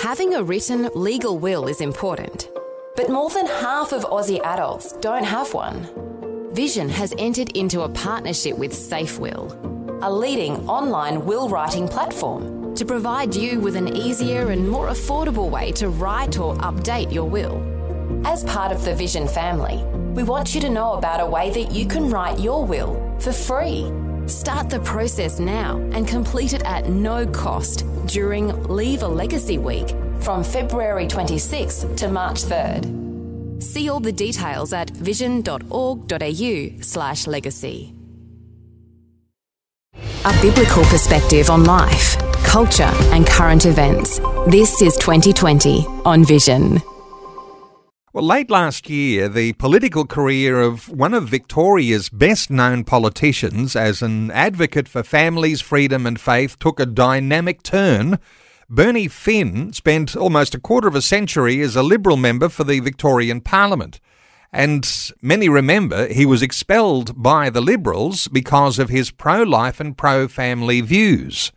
Having a written legal will is important, but more than half of Aussie adults don't have one. Vision has entered into a partnership with SafeWill, a leading online will writing platform, to provide you with an easier and more affordable way to write or update your will. As part of the Vision family, we want you to know about a way that you can write your will for free. Start the process now and complete it at no cost during Leave a Legacy Week from February 26th to March 3rd. See all the details at vision.org.au/legacy. A biblical perspective on life, culture and current events. This is 2020 on Vision. Well, late last year, the political career of one of Victoria's best-known politicians as an advocate for families, freedom and faith took a dynamic turn. Bernie Finn spent almost a quarter of a century as a Liberal member for the Victorian Parliament. And many remember he was expelled by the Liberals because of his pro-life and pro-family views.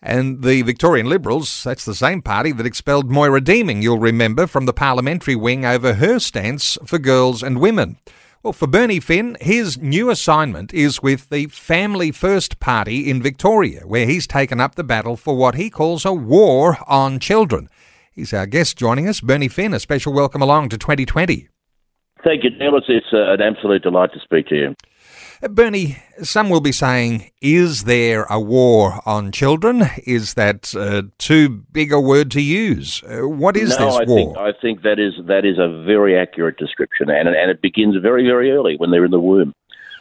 And the Victorian Liberals, that's the same party that expelled Moira Deeming, you'll remember, from the parliamentary wing over her stance for girls and women. Well, for Bernie Finn, his new assignment is with the Family First Party in Victoria, where he's taken up the battle for what he calls a war on children. He's our guest joining us. Bernie Finn, a special welcome along to 2020. Thank you, Neil. It's an absolute delight to speak to you. Bernie, some will be saying, is there a war on children? Is that too big a word to use? What is this war? I think that is a very accurate description, and it begins very, very early when they're in the womb,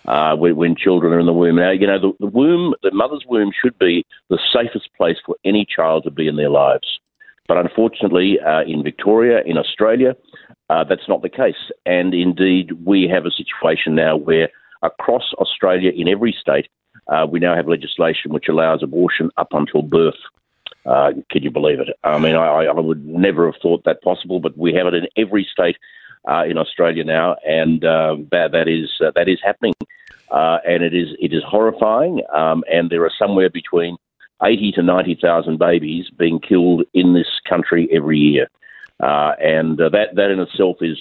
when children are in the womb. Now, you know, the womb, the mother's womb should be the safest place for any child to be in their lives. But unfortunately, in Victoria, in Australia, that's not the case. And indeed, we have a situation now where across Australia, in every state, we now have legislation which allows abortion up until birth. Can you believe it? I mean, I would never have thought that possible, but we have it in every state in Australia now, and that is happening, and it is horrifying. And there are somewhere between 80 to 90,000 babies being killed in this country every year. And that in itself is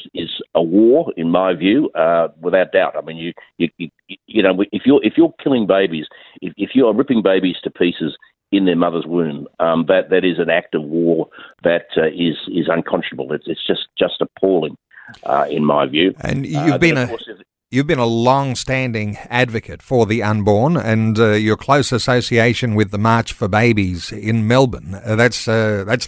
a war, in my view, without doubt. I mean, you know, if you're killing babies, if you are ripping babies to pieces in their mother's womb, that is an act of war that is unconscionable. It's just appalling, in my view. And You've been a long-standing advocate for the unborn, and your close association with the March for Babies in Melbourne. That's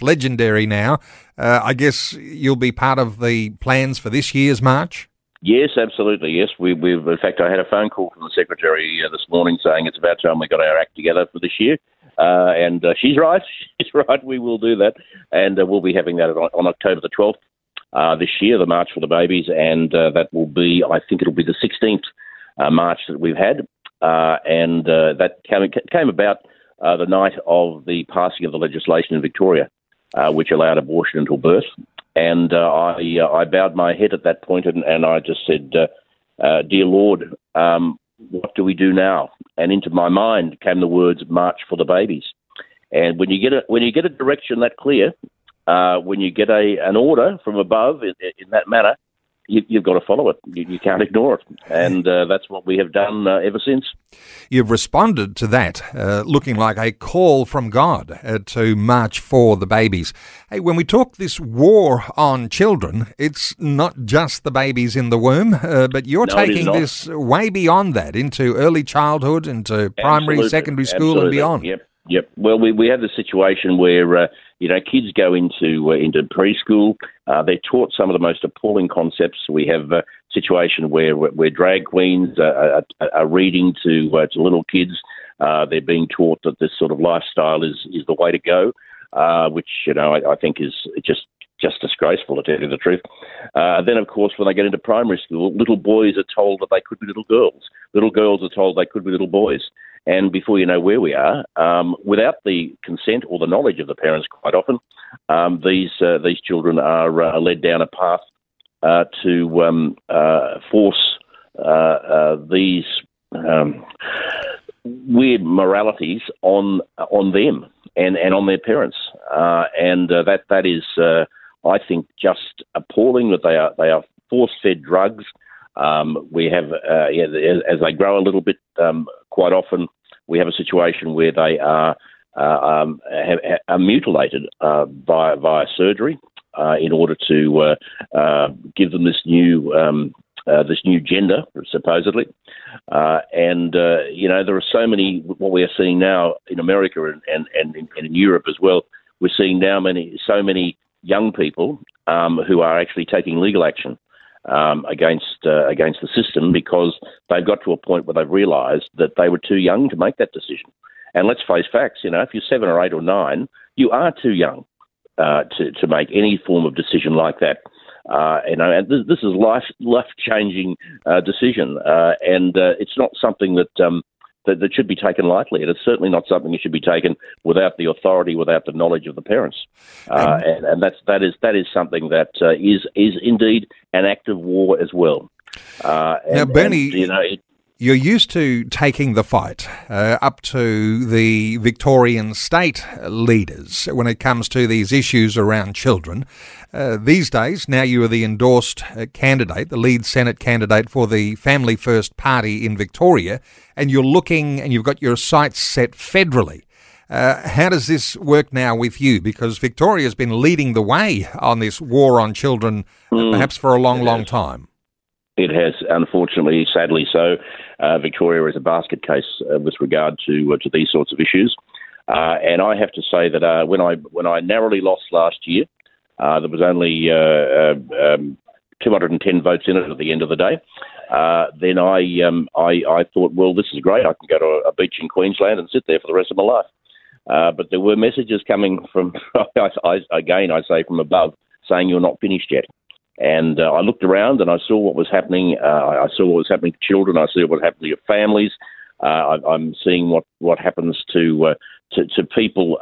legendary now. I guess you'll be part of the plans for this year's march? Yes, absolutely. Yes, we've. In fact, I had a phone call from the Secretary this morning saying it's about time we got our act together for this year. And she's right. She's right. We will do that, and we'll be having that on October the 12th. This year, the March for the Babies, and that will be, I think it'll be the 16th march that we've had, and that came about the night of the passing of the legislation in Victoria, which allowed abortion until birth, and I bowed my head at that point, and I just said, "Dear Lord, what do we do now?" And into my mind came the words "March for the Babies," and when you get a direction that clear. When you get an order from above in that manner, you've got to follow it. You can't ignore it. And that's what we have done ever since. You've responded to that, looking like a call from God to march for the babies. Hey, when we talk this war on children, it's not just the babies in the womb, but you're taking this way beyond that, into early childhood, into primary, secondary school and beyond. Yep. Well, we have the situation where kids go into preschool. They're taught some of the most appalling concepts. We have a situation where drag queens are reading to little kids. They're being taught that this sort of lifestyle is the way to go, which I think is just disgraceful, to tell you the truth. Then, of course, when they get into primary school, little boys are told that they could be little girls. Little girls are told they could be little boys. And before you know where we are, without the consent or the knowledge of the parents, quite often, these children are led down a path to force these weird moralities on them and on their parents, and that is, I think, just appalling that they are force-fed drugs. We have, as they grow a little bit, quite often we have a situation where they are mutilated via surgery in order to give them this new gender, supposedly. There are so many, what we are seeing now in America and in Europe as well, we're seeing now so many young people who are actually taking legal action against the system because they've got to a point where they've realised that they were too young to make that decision. And let's face facts, if you're 7 or 8 or 9, you are too young to make any form of decision like that. And this is life-changing decision, and it's not something that should be taken lightly. And it's certainly not something that should be taken without the authority, without the knowledge of the parents. And that is something that is indeed an act of war as well. Now, Bernie, you're used to taking the fight up to the Victorian state leaders when it comes to these issues around children. These days, now you are the endorsed candidate, the lead Senate candidate for the Family First Party in Victoria, and you're looking and you've got your sights set federally. How does this work now with you? Because Victoria's been leading the way on this war on children, perhaps for a long time. It has, unfortunately, sadly so. Victoria is a basket case with regard to these sorts of issues. And I have to say that when I narrowly lost last year, there was only 210 votes in it at the end of the day. Then I thought, well, this is great. I can go to a beach in Queensland and sit there for the rest of my life. But there were messages coming from, again, I say from above, saying you're not finished yet. And I looked around and I saw what was happening. I saw what was happening to children. I see what happened to families. I'm seeing what happens to people,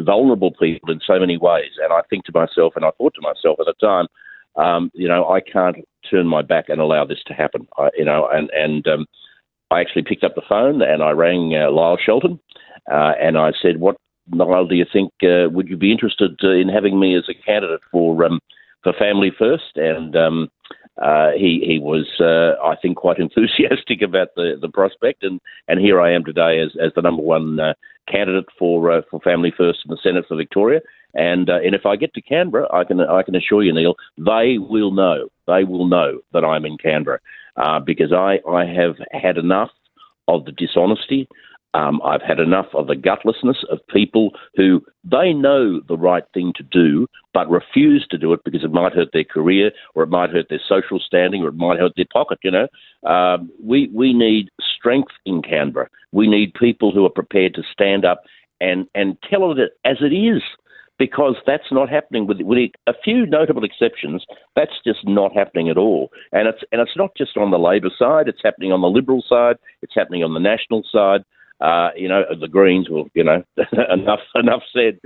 vulnerable people in so many ways. And I think to myself, and I thought to myself at the time, I can't turn my back and allow this to happen. I actually picked up the phone and I rang Lyle Shelton and I said, Lyle, do you think, would you be interested in having me as a candidate for Family First? And he was, I think, quite enthusiastic about the prospect, and here I am today as the number one candidate for Family First in the Senate for Victoria. And if I get to Canberra, I can assure you, Neil, they will know that I'm in Canberra because I have had enough of the dishonesty. I've had enough of the gutlessness of people who they know the right thing to do but refuse to do it because it might hurt their career or it might hurt their social standing or it might hurt their pocket, We need strength in Canberra. We need people who are prepared to stand up and tell it as it is, because that's not happening with a few notable exceptions. That's just not happening at all. And it's not just on the Labor side. It's happening on the Liberal side. It's happening on the National side. The Greens, well, enough said.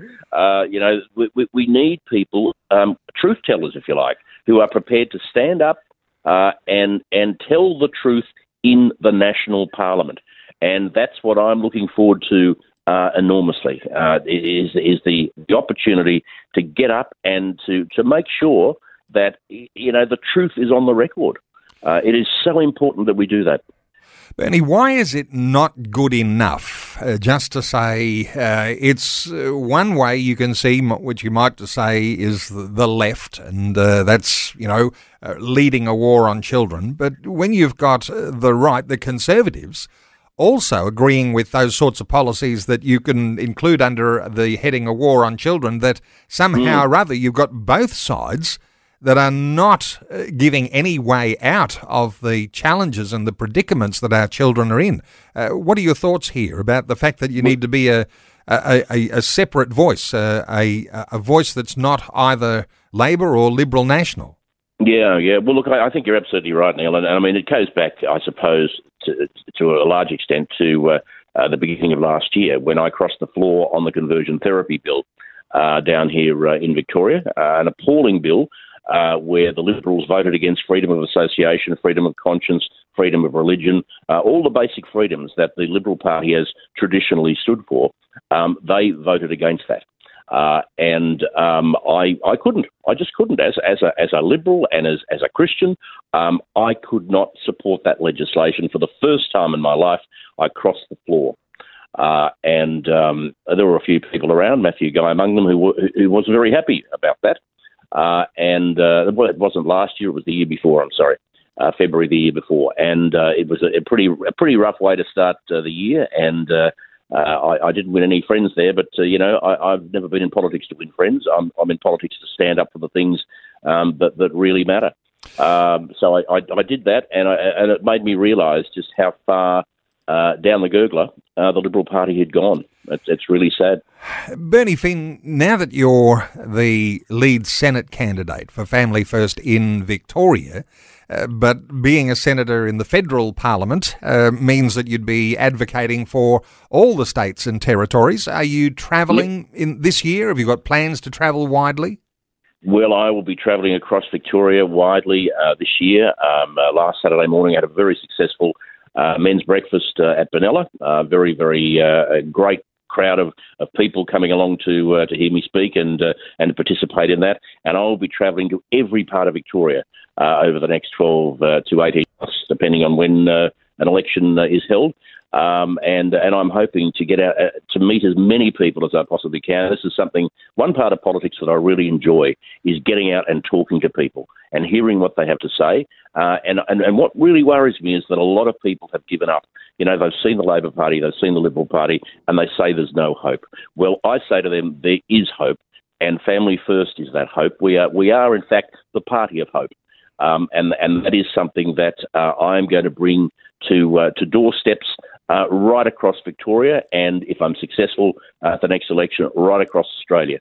We need people, truth tellers, if you like, who are prepared to stand up and tell the truth in the national parliament. And that's what I'm looking forward to enormously, is the opportunity to get up and to make sure that, the truth is on the record. It is so important that we do that. Bernie, why is it not good enough just to say it's one way you can see, which you might say is the left, and that's, leading a war on children. But when you've got the right, the Conservatives, also agreeing with those sorts of policies that you can include under the heading a war on children, that somehow or other you've got both sides that are not giving any way out of the challenges and the predicaments that our children are in. What are your thoughts here about the fact that you need to be a separate voice, a voice that's not either Labor or Liberal National? Yeah. Well, look, I think you're absolutely right, Neil. And I mean, it goes back, I suppose, to a large extent to the beginning of last year when I crossed the floor on the conversion therapy bill down here in Victoria, an appalling bill. where the Liberals voted against freedom of association, freedom of conscience, freedom of religion, all the basic freedoms that the Liberal Party has traditionally stood for. They voted against that. I couldn't. I just couldn't. As a Liberal and as a Christian, I could not support that legislation. For the first time in my life, I crossed the floor. And there were a few people around, Matthew Guy among them, who was very happy about that. Well, it wasn't last year; it was the year before. I'm sorry, February the year before, and it was a pretty rough way to start the year. And I didn't win any friends there, but I've never been in politics to win friends. I'm in politics to stand up for the things that really matter. So I did that, and it made me realise just how far down the gurgler the Liberal Party had gone. It's really sad. Bernie Finn, now that you're the lead Senate candidate for Family First in Victoria, but being a senator in the federal parliament means that you'd be advocating for all the states and territories. Are you travelling in this year? Have you got plans to travel widely? Well, I will be travelling across Victoria widely this year. Last Saturday morning I had a very successful men's breakfast at Benalla. Very, very great crowd of people coming along to hear me speak and participate in that. And I will be travelling to every part of Victoria over the next 12 to 18 months, depending on when an election is held. And I'm hoping to get out to meet as many people as I possibly can. This is one part of politics that I really enjoy is getting out and talking to people and hearing what they have to say. And what really worries me is that a lot of people have given up. They've seen the Labor Party, they've seen the Liberal Party, and they say there's no hope. Well, I say to them, there is hope, and Family First is that hope. We are in fact, the party of hope. And that is something that I am going to bring to doorsteps right across Victoria, and if I'm successful at the next election, right across Australia,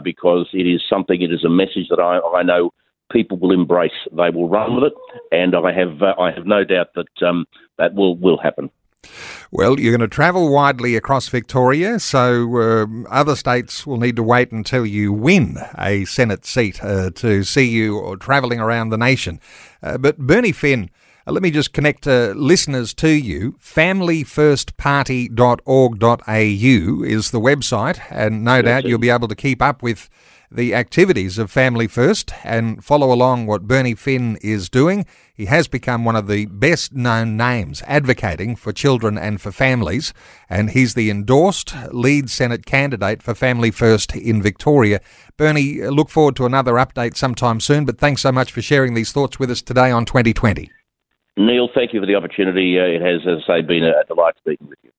because it is a message that I know people will embrace. They will run with it, and I have no doubt that that will happen. Well, you're going to travel widely across Victoria, so other states will need to wait until you win a Senate seat to see you travelling around the nation. But Bernie Finn, let me just connect listeners to you. familyfirstparty.org.au is the website, and no doubt you'll be able to keep up with the activities of Family First and follow along what Bernie Finn is doing. He has become one of the best known names advocating for children and for families, and he's the endorsed lead Senate candidate for Family First in Victoria. Bernie, look forward to another update sometime soon, but thanks so much for sharing these thoughts with us today on 2020. Neil, thank you for the opportunity. It has, as I say, been a delight speaking with you.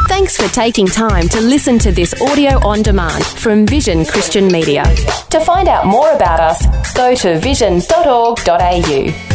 Thanks for taking time to listen to this audio on demand from Vision Christian Media. To find out more about us, go to vision.org.au.